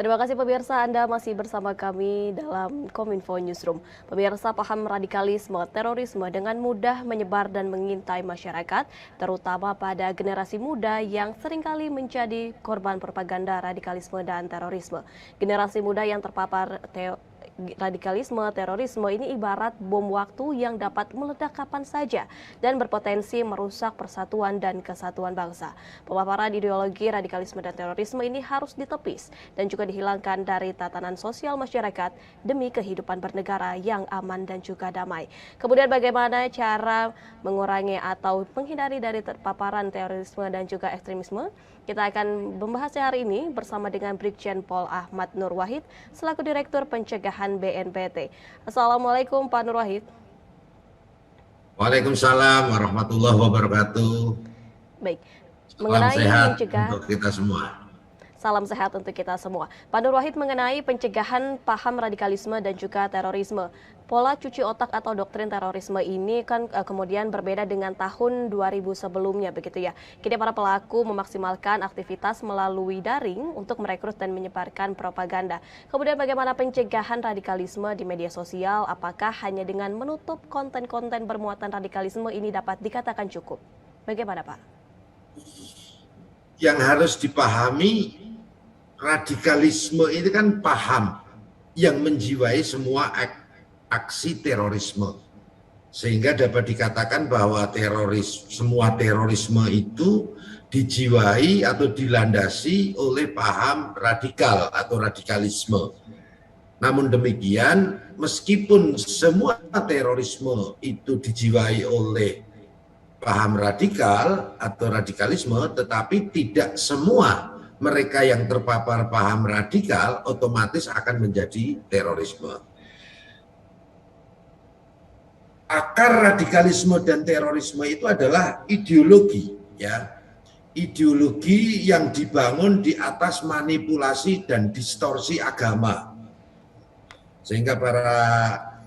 Terima kasih pemirsa, Anda masih bersama kami dalam Kominfo Newsroom. Pemirsa, paham radikalisme, terorisme dengan mudah menyebar dan mengintai masyarakat, terutama pada generasi muda yang seringkali menjadi korban propaganda radikalisme dan terorisme. Generasi muda yang terpapar radikalisme, terorisme ini ibarat bom waktu yang dapat meledak kapan saja dan berpotensi merusak persatuan dan kesatuan bangsa. Pemaparan ideologi radikalisme dan terorisme ini harus ditepis dan juga dihilangkan dari tatanan sosial masyarakat demi kehidupan bernegara yang aman dan juga damai. Kemudian bagaimana cara mengurangi atau menghindari dari terpaparan terorisme dan juga ekstremisme? Kita akan membahasnya hari ini bersama dengan Brigjen Pol Ahmad Nur Wahid selaku Direktur Pencegahan BNPT. Assalamualaikum Pak Nur Wahid. Waalaikumsalam warahmatullahi wabarakatuh. Baik, salam sehat untuk kita semua. Salam sehat untuk kita semua. Pak Nur Wahid, mengenai pencegahan paham radikalisme dan juga terorisme. Pola cuci otak atau doktrin terorisme ini kan kemudian berbeda dengan tahun 2000 sebelumnya, begitu ya. Kini para pelaku memaksimalkan aktivitas melalui daring untuk merekrut dan menyebarkan propaganda. Kemudian bagaimana pencegahan radikalisme di media sosial? Apakah hanya dengan menutup konten-konten bermuatan radikalisme ini dapat dikatakan cukup? Bagaimana, Pak? Yang harus dipahami, radikalisme itu kan paham yang menjiwai semua aksi terorisme, sehingga dapat dikatakan bahwa semua terorisme itu dijiwai atau dilandasi oleh paham radikal atau radikalisme. Namun demikian, meskipun semua terorisme itu dijiwai oleh paham radikal atau radikalisme, tetapi tidak semua mereka yang terpapar paham radikal otomatis akan menjadi terorisme. Akar radikalisme dan terorisme itu adalah ideologi, ya. Ideologi yang dibangun di atas manipulasi dan distorsi agama. Sehingga para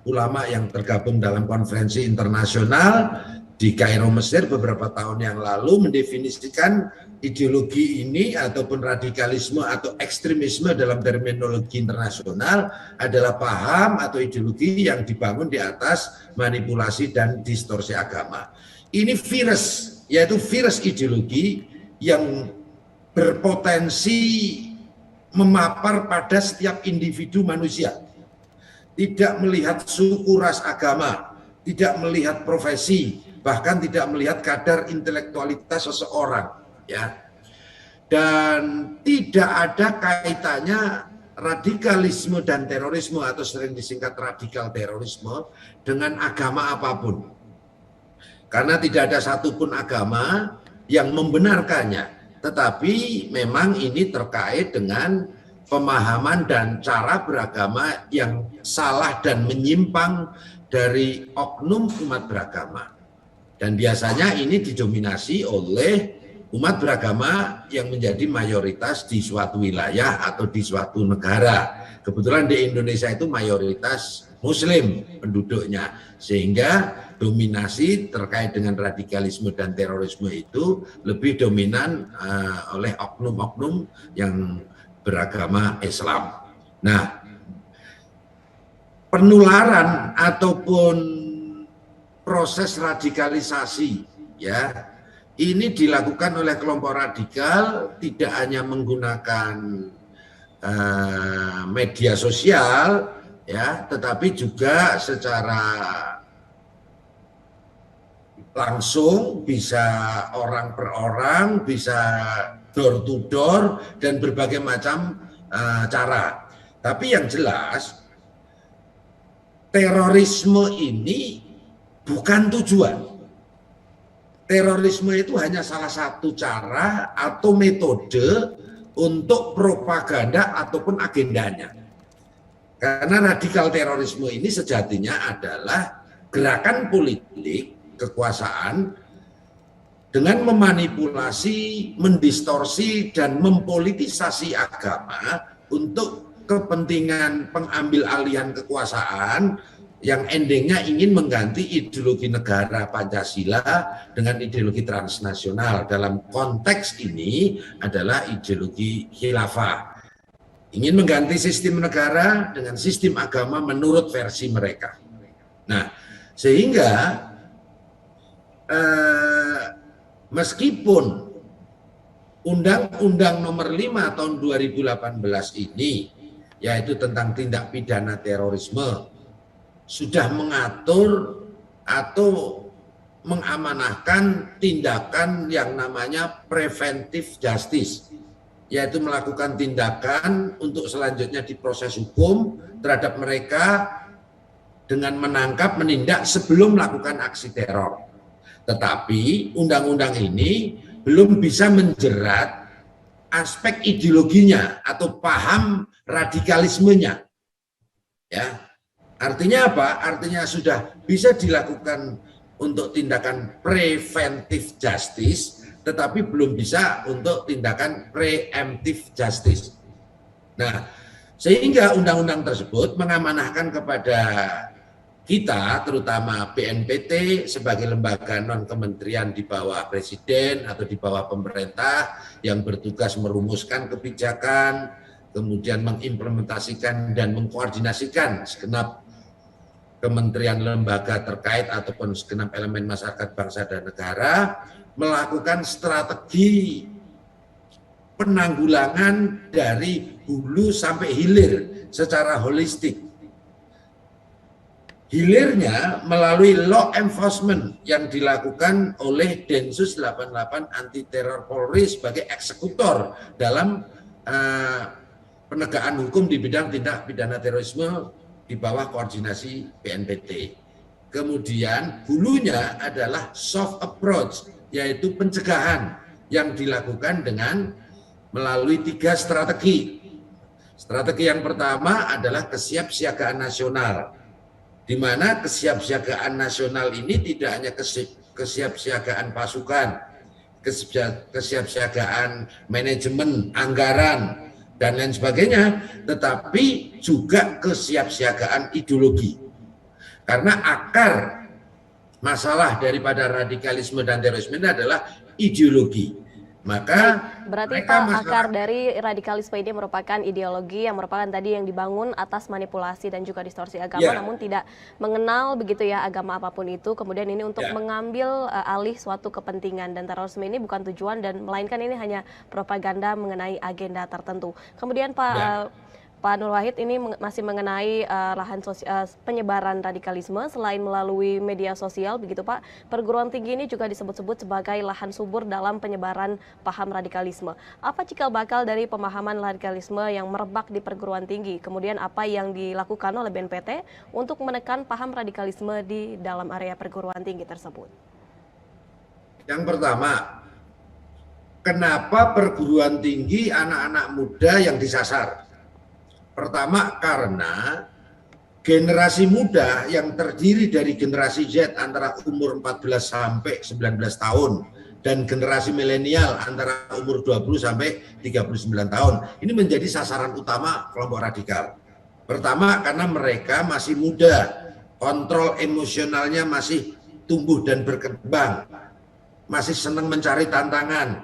ulama yang tergabung dalam konferensi internasional di Kairo, Mesir beberapa tahun yang lalu mendefinisikan ideologi ini ataupun radikalisme atau ekstremisme dalam terminologi internasional adalah paham atau ideologi yang dibangun di atas manipulasi dan distorsi agama. Ini virus, yaitu virus ideologi yang berpotensi memapar pada setiap individu manusia. Tidak melihat suku, ras, agama, tidak melihat profesi, bahkan tidak melihat kadar intelektualitas seseorang, ya. Dan tidak ada kaitannya radikalisme dan terorisme atau sering disingkat radikal terorisme dengan agama apapun. Karena tidak ada satupun agama yang membenarkannya, tetapi memang ini terkait dengan pemahaman dan cara beragama yang salah dan menyimpang dari oknum umat beragama. Dan biasanya ini didominasi oleh umat beragama yang menjadi mayoritas di suatu wilayah atau di suatu negara. Kebetulan di Indonesia itu mayoritas Muslim penduduknya, sehingga dominasi terkait dengan radikalisme dan terorisme itu lebih dominan oleh oknum-oknum yang beragama Islam. Nah, penularan ataupun proses radikalisasi, ya, ini dilakukan oleh kelompok radikal tidak hanya menggunakan media sosial, ya, tetapi juga secara langsung, bisa orang per orang, bisa door to door, dan berbagai macam cara. Tapi yang jelas, terorisme ini bukan tujuan. Terorisme itu hanya salah satu cara atau metode untuk propaganda ataupun agendanya. Karena radikal terorisme ini sejatinya adalah gerakan politik kekuasaan dengan memanipulasi, mendistorsi, dan mempolitisasi agama untuk kepentingan pengambil alihan kekuasaan yang endingnya ingin mengganti ideologi negara Pancasila dengan ideologi transnasional. Dalam konteks ini adalah ideologi khilafah. ingin mengganti sistem negara dengan sistem agama menurut versi mereka. Nah, sehingga meskipun Undang-Undang Nomor 5 tahun 2018 ini, yaitu tentang tindak pidana terorisme, sudah mengatur atau mengamanahkan tindakan yang namanya preventive justice, yaitu melakukan tindakan untuk selanjutnya diproses hukum terhadap mereka dengan menangkap, menindak sebelum melakukan aksi teror. Tetapi undang-undang ini belum bisa menjerat aspek ideologinya atau paham radikalismenya. Ya. Artinya apa? Artinya sudah bisa dilakukan untuk tindakan preventive justice, tetapi belum bisa untuk tindakan preemptive justice. Nah, sehingga undang-undang tersebut mengamanahkan kepada kita, terutama BNPT sebagai lembaga non-kementerian di bawah presiden atau di bawah pemerintah yang bertugas merumuskan kebijakan, kemudian mengimplementasikan dan mengkoordinasikan segenap kementerian lembaga terkait ataupun segenap elemen masyarakat bangsa dan negara, melakukan strategi penanggulangan dari hulu sampai hilir secara holistik. Hilirnya melalui law enforcement yang dilakukan oleh Densus 88 Anti Teror Polri sebagai eksekutor dalam penegakan hukum di bidang tindak pidana terorisme di bawah koordinasi BNPT. Kemudian hulunya adalah soft approach, yaitu pencegahan yang dilakukan dengan melalui 3 strategi. Strategi yang pertama adalah kesiapsiagaan nasional, di mana kesiapsiagaan nasional ini tidak hanya kesiapsiagaan pasukan, kesiapsiagaan manajemen, anggaran, dan lain sebagainya, tetapi juga kesiapsiagaan ideologi. Karena akar masalah daripada radikalisme dan terorisme ini adalah ideologi. Maka berarti Pak, akar dari radikalisme ini merupakan ideologi yang merupakan tadi yang dibangun atas manipulasi dan juga distorsi agama, namun tidak mengenal begitu ya agama apapun itu. Kemudian ini untuk mengambil alih suatu kepentingan, dan terorisme ini bukan tujuan dan melainkan ini hanya propaganda mengenai agenda tertentu. Kemudian Pak Nur Wahid, ini masih mengenai lahan penyebaran radikalisme selain melalui media sosial, begitu Pak. Perguruan tinggi ini juga disebut-sebut sebagai lahan subur dalam penyebaran paham radikalisme. Apa cikal bakal dari pemahaman radikalisme yang merebak di perguruan tinggi? Kemudian apa yang dilakukan oleh BNPT untuk menekan paham radikalisme di dalam area perguruan tinggi tersebut? Yang pertama, kenapa perguruan tinggi anak-anak muda yang disasar? Pertama, karena generasi muda yang terdiri dari generasi Z antara umur 14 sampai 19 tahun dan generasi milenial antara umur 20 sampai 39 tahun ini menjadi sasaran utama kelompok radikal. Pertama, karena mereka masih muda, kontrol emosionalnya masih tumbuh dan berkembang, masih senang mencari tantangan,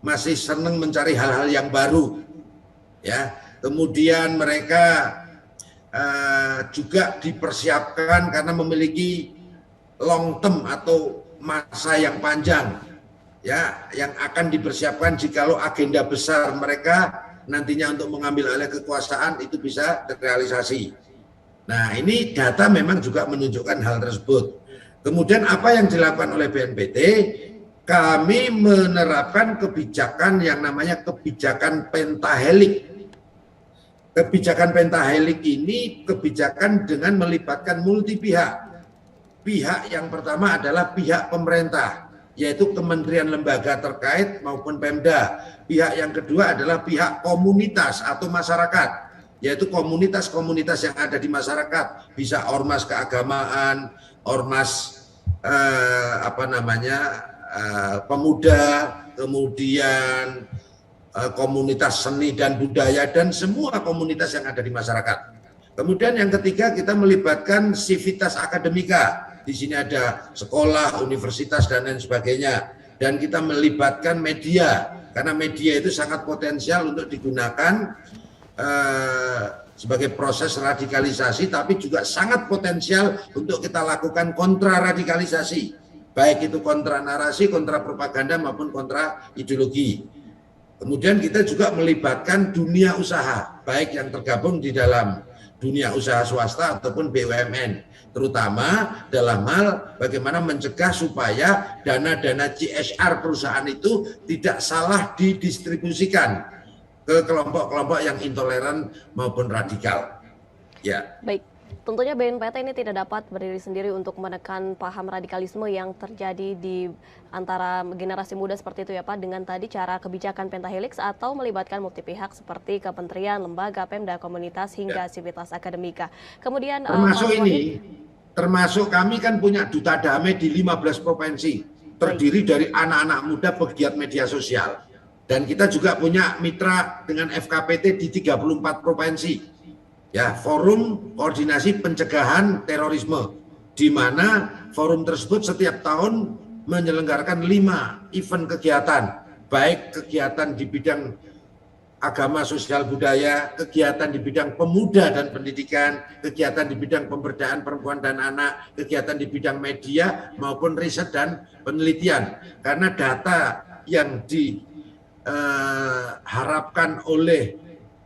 masih senang mencari hal-hal yang baru, ya. Kemudian mereka juga dipersiapkan karena memiliki long term atau masa yang panjang, ya, yang akan dipersiapkan jikalau agenda besar mereka nantinya untuk mengambil alih kekuasaan itu bisa terrealisasi. Nah, ini data memang juga menunjukkan hal tersebut. Kemudian apa yang dilakukan oleh BNPT? Kami menerapkan kebijakan yang namanya kebijakan pentahelik. Kebijakan pentahelik ini kebijakan dengan melibatkan multi pihak. Pihak yang pertama adalah pihak pemerintah, yaitu kementerian lembaga terkait maupun Pemda. Pihak yang kedua adalah pihak komunitas atau masyarakat, yaitu komunitas-komunitas yang ada di masyarakat, bisa ormas keagamaan, ormas pemuda, kemudian komunitas seni dan budaya, dan semua komunitas yang ada di masyarakat. Kemudian yang ketiga, kita melibatkan sivitas akademika. Di sini ada sekolah, universitas, dan lain sebagainya. Dan kita melibatkan media, karena media itu sangat potensial untuk digunakan sebagai proses radikalisasi, tapi juga sangat potensial untuk kita lakukan kontraradikalisasi, baik itu kontra narasi, kontra propaganda maupun kontra ideologi. Kemudian kita juga melibatkan dunia usaha, baik yang tergabung di dalam dunia usaha swasta ataupun BUMN, terutama dalam hal bagaimana mencegah supaya dana-dana CSR perusahaan itu tidak salah didistribusikan ke kelompok-kelompok yang intoleran maupun radikal. Ya. Baik, tentunya BNPT ini tidak dapat berdiri sendiri untuk menekan paham radikalisme yang terjadi di antara generasi muda seperti itu ya Pak, dengan tadi cara kebijakan pentahelix atau melibatkan multi pihak seperti kementerian, lembaga, Pemda, komunitas hingga sivitas akademika. Kemudian termasuk termasuk kami kan punya duta damai di 15 provinsi, terdiri dari anak-anak muda pegiat media sosial. Dan kita juga punya mitra dengan FKPT di 34 provinsi. Ya, Forum Koordinasi Pencegahan Terorisme, di mana forum tersebut setiap tahun menyelenggarakan 5 event kegiatan, baik kegiatan di bidang agama, sosial, budaya, kegiatan di bidang pemuda dan pendidikan, kegiatan di bidang pemberdayaan perempuan dan anak, kegiatan di bidang media maupun riset dan penelitian. Karena data yang diharapkan oleh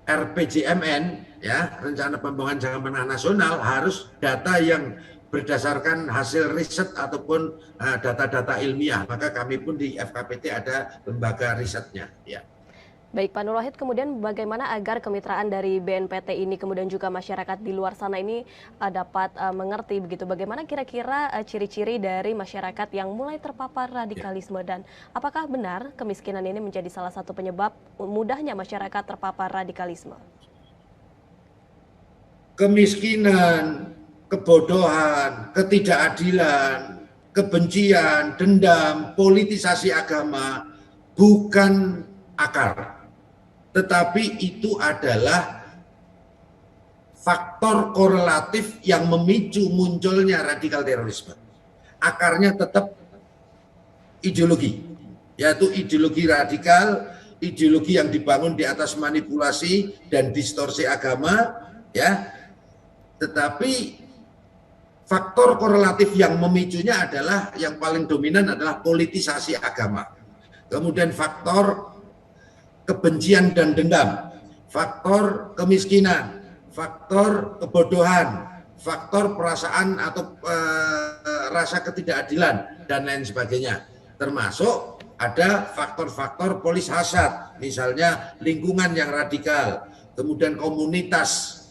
RPJMN, ya, Rencana Pembangunan Jangka Menengah Nasional, harus data yang berdasarkan hasil riset ataupun data-data ilmiah. Maka kami pun di FKPT ada lembaga risetnya. Ya. Baik Pak Nur Wahid, kemudian bagaimana agar kemitraan dari BNPT ini kemudian juga masyarakat di luar sana ini dapat mengerti begitu, bagaimana kira-kira ciri-ciri dari masyarakat yang mulai terpapar radikalisme, dan apakah benar kemiskinan ini menjadi salah satu penyebab mudahnya masyarakat terpapar radikalisme? Kemiskinan, kebodohan, ketidakadilan, kebencian, dendam, politisasi agama bukan akar, tetapi itu adalah faktor korelatif yang memicu munculnya radikal terorisme. Akarnya tetap ideologi, yaitu ideologi radikal, ideologi yang dibangun di atas manipulasi dan distorsi agama, ya. Tetapi faktor korelatif yang memicunya adalah, yang paling dominan adalah politisasi agama. Kemudian faktor kebencian dan dendam, faktor kemiskinan, faktor kebodohan, faktor perasaan atau rasa ketidakadilan, dan lain sebagainya. Termasuk ada faktor-faktor polis hasad, misalnya lingkungan yang radikal, kemudian komunitas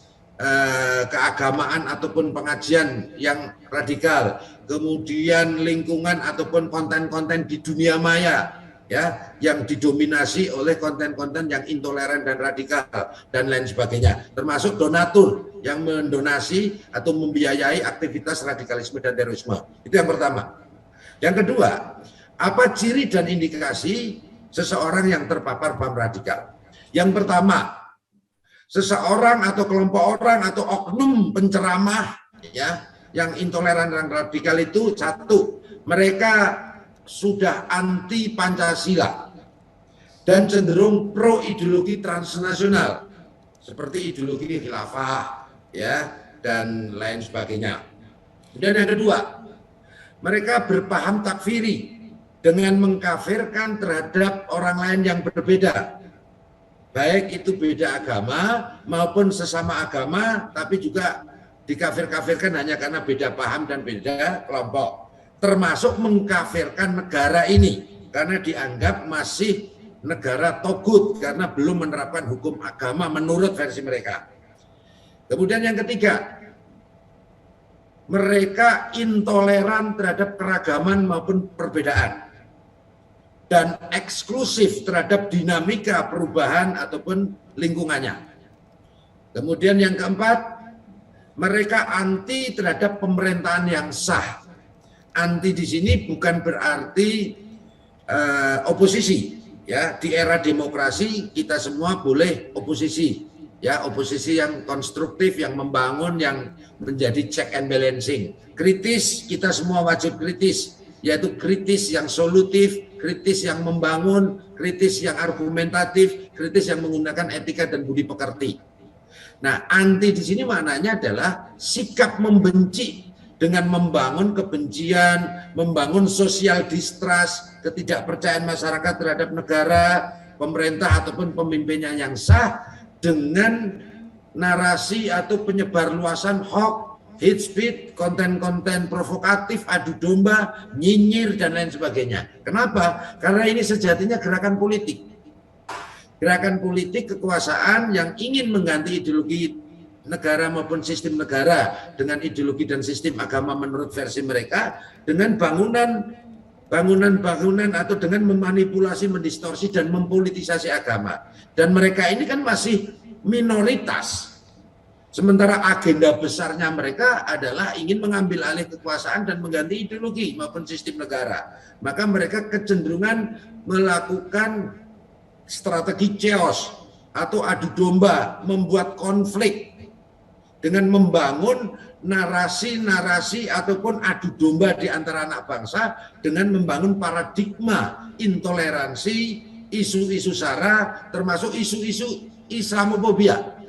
keagamaan ataupun pengajian yang radikal, kemudian lingkungan ataupun konten-konten di dunia maya, ya, yang didominasi oleh konten-konten yang intoleran dan radikal, dan lain sebagainya, termasuk donatur yang mendonasi atau membiayai aktivitas radikalisme dan terorisme. Itu yang pertama. Yang kedua, apa ciri dan indikasi seseorang yang terpapar paham radikal? Yang pertama, seseorang atau kelompok orang atau oknum penceramah, ya, yang intoleran dan radikal itu, satu, mereka sudah anti Pancasila dan cenderung pro ideologi transnasional seperti ideologi khilafah, ya, dan lain sebagainya. Dan yang kedua, mereka berpaham takfiri dengan mengkafirkan terhadap orang lain yang berbeda, baik itu beda agama maupun sesama agama, tapi juga dikafir-kafirkan hanya karena beda paham dan beda kelompok. Termasuk mengkafirkan negara ini karena dianggap masih negara togut karena belum menerapkan hukum agama menurut versi mereka. Kemudian yang ketiga, mereka intoleran terhadap keragaman maupun perbedaan dan eksklusif terhadap dinamika perubahan ataupun lingkungannya. Kemudian yang keempat, mereka anti terhadap pemerintahan yang sah. Anti di sini bukan berarti oposisi, ya. Di era demokrasi kita semua boleh oposisi, ya, oposisi yang konstruktif, yang membangun, yang menjadi check and balancing. Kritis, kita semua wajib kritis, yaitu kritis yang solutif, kritis yang membangun, kritis yang argumentatif, kritis yang menggunakan etika dan budi pekerti. Nah, anti di sini maknanya adalah sikap membenci dengan membangun kebencian, membangun social distrust, ketidakpercayaan masyarakat terhadap negara, pemerintah ataupun pemimpinnya yang sah dengan narasi atau penyebar luasan hoax, hate speech, konten-konten provokatif, adu domba, nyinyir, dan lain sebagainya. Kenapa? Karena ini sejatinya gerakan politik. Gerakan politik kekuasaan yang ingin mengganti ideologi negara maupun sistem negara dengan ideologi dan sistem agama menurut versi mereka, dengan bangunan atau dengan memanipulasi, mendistorsi, dan mempolitisasi agama. Dan mereka ini kan masih minoritas. Sementara agenda besarnya mereka adalah ingin mengambil alih kekuasaan dan mengganti ideologi maupun sistem negara. Maka mereka kecenderungan melakukan strategi chaos atau adu domba, membuat konflik dengan membangun narasi-narasi ataupun adu domba di antara anak bangsa dengan membangun paradigma intoleransi, isu-isu sara, termasuk isu-isu Islamofobia.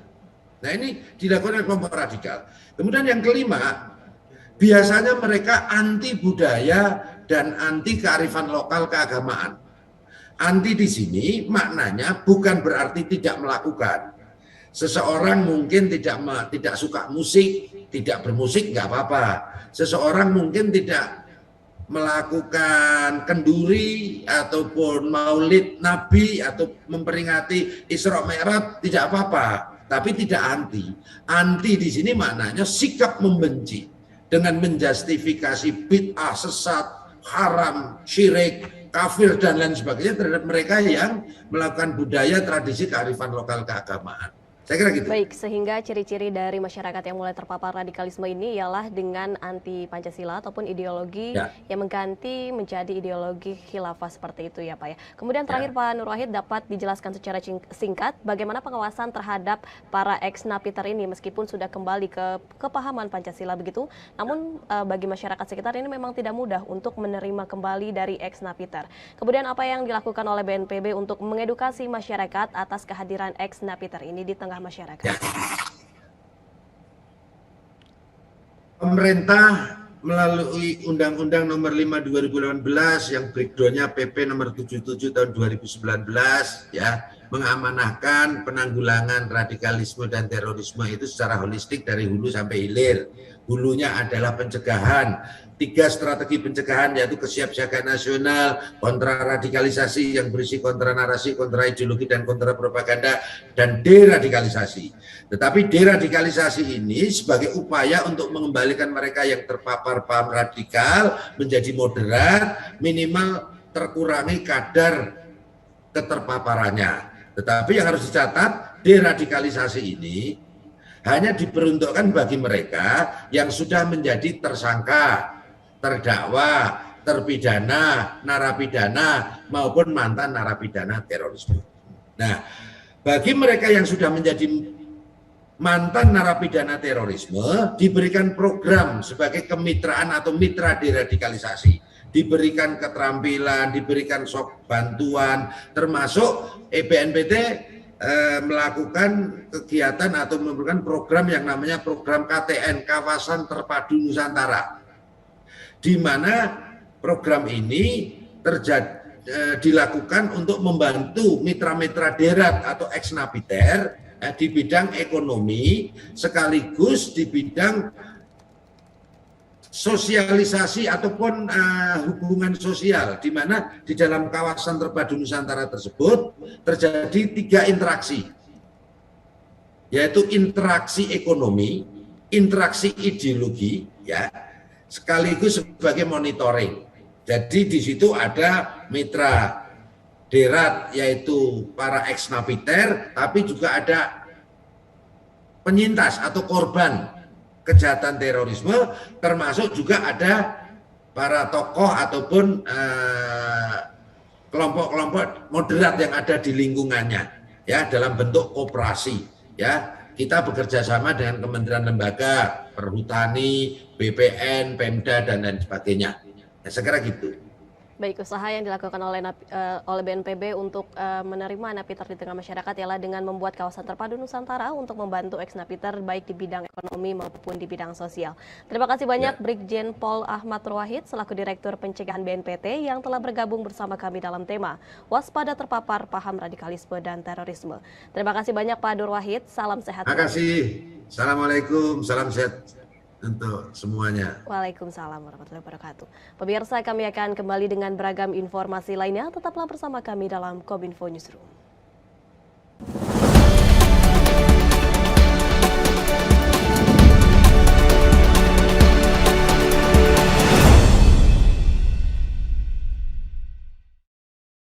Nah, ini dilakukan oleh kelompok radikal. Kemudian yang kelima, biasanya mereka anti budaya dan anti kearifan lokal keagamaan. Anti di sini maknanya bukan berarti tidak melakukan. Seseorang mungkin tidak suka musik, tidak bermusik, nggak apa-apa. Seseorang mungkin tidak melakukan kenduri ataupun maulid Nabi atau memperingati Isra Mi'raj, tidak apa-apa. Tapi tidak anti. Anti di sini maknanya sikap membenci dengan menjustifikasi bid'ah, sesat, haram, syirik, kafir dan lain sebagainya terhadap mereka yang melakukan budaya, tradisi, kearifan lokal keagamaan. Saya kira gitu. Baik, sehingga ciri-ciri dari masyarakat yang mulai terpapar radikalisme ini ialah dengan anti Pancasila ataupun ideologi yang mengganti menjadi ideologi khilafah seperti itu ya Pak ya. Kemudian terakhir Pak Nur Wahid, dapat dijelaskan secara singkat bagaimana pengawasan terhadap para ex-napiter ini meskipun sudah kembali ke kepahaman Pancasila begitu, namun bagi masyarakat sekitar ini memang tidak mudah untuk menerima kembali dari ex-napiter. Kemudian apa yang dilakukan oleh BNPB untuk mengedukasi masyarakat atas kehadiran ex-napiter ini di tengah masyarakat? Pemerintah melalui Undang-Undang Nomor 5 2018 yang breakdown-nya PP Nomor 77 tahun 2019 ya, mengamanahkan penanggulangan radikalisme dan terorisme itu secara holistik dari hulu sampai hilir. Hulunya adalah pencegahan, 3 strategi pencegahan yaitu kesiapsiagaan nasional, kontraradikalisasi yang berisi kontra narasi, kontra ideologi dan kontra propaganda, dan deradikalisasi. Tetapi deradikalisasi ini sebagai upaya untuk mengembalikan mereka yang terpapar paham radikal menjadi moderat, minimal terkurangi kadar keterpaparannya. Tetapi yang harus dicatat, deradikalisasi ini hanya diperuntukkan bagi mereka yang sudah menjadi tersangka, terdakwa, terpidana, narapidana, maupun mantan narapidana terorisme. Nah, bagi mereka yang sudah menjadi mantan narapidana terorisme, diberikan program sebagai kemitraan atau mitra deradikalisasi. Diberikan keterampilan, diberikan bantuan, termasuk BNPB melakukan kegiatan atau memberikan program yang namanya program KTN, Kawasan Terpadu Nusantara, di mana program ini dilakukan untuk membantu mitra-mitra derat atau ex-napiter di bidang ekonomi sekaligus di bidang sosialisasi ataupun hubungan sosial, di mana di dalam kawasan terpadu Nusantara tersebut terjadi 3 interaksi, yaitu interaksi ekonomi, interaksi ideologi, ya, sekaligus sebagai monitoring. Jadi di situ ada mitra derat yaitu para ex-napiter, tapi juga ada penyintas atau korban kejahatan terorisme, termasuk juga ada para tokoh ataupun kelompok-kelompok moderat yang ada di lingkungannya, ya, dalam bentuk koperasi. Ya, kita bekerja sama dengan kementerian lembaga, Perhutani, BPN, Pemda dan lain sebagainya. Ya, saya kira gitu. Baik, usaha yang dilakukan oleh BNPB untuk menerima napiter di tengah masyarakat ialah dengan membuat kawasan terpadu Nusantara untuk membantu ex-napiter baik di bidang ekonomi maupun di bidang sosial. Terima kasih banyak Ya. Brigjen Pol Ahmad Ruwahid selaku Direktur Pencegahan BNPT yang telah bergabung bersama kami dalam tema Waspada Terpapar Paham Radikalisme dan Terorisme. Terima kasih banyak Pak Nur Wahid, salam sehat Terima selalu. kasih. Assalamualaikum, salam sehat untuk semuanya. Waalaikumsalam warahmatullahi wabarakatuh. Pemirsa, kami akan kembali dengan beragam informasi lainnya. Tetaplah bersama kami dalam Kominfo Newsroom.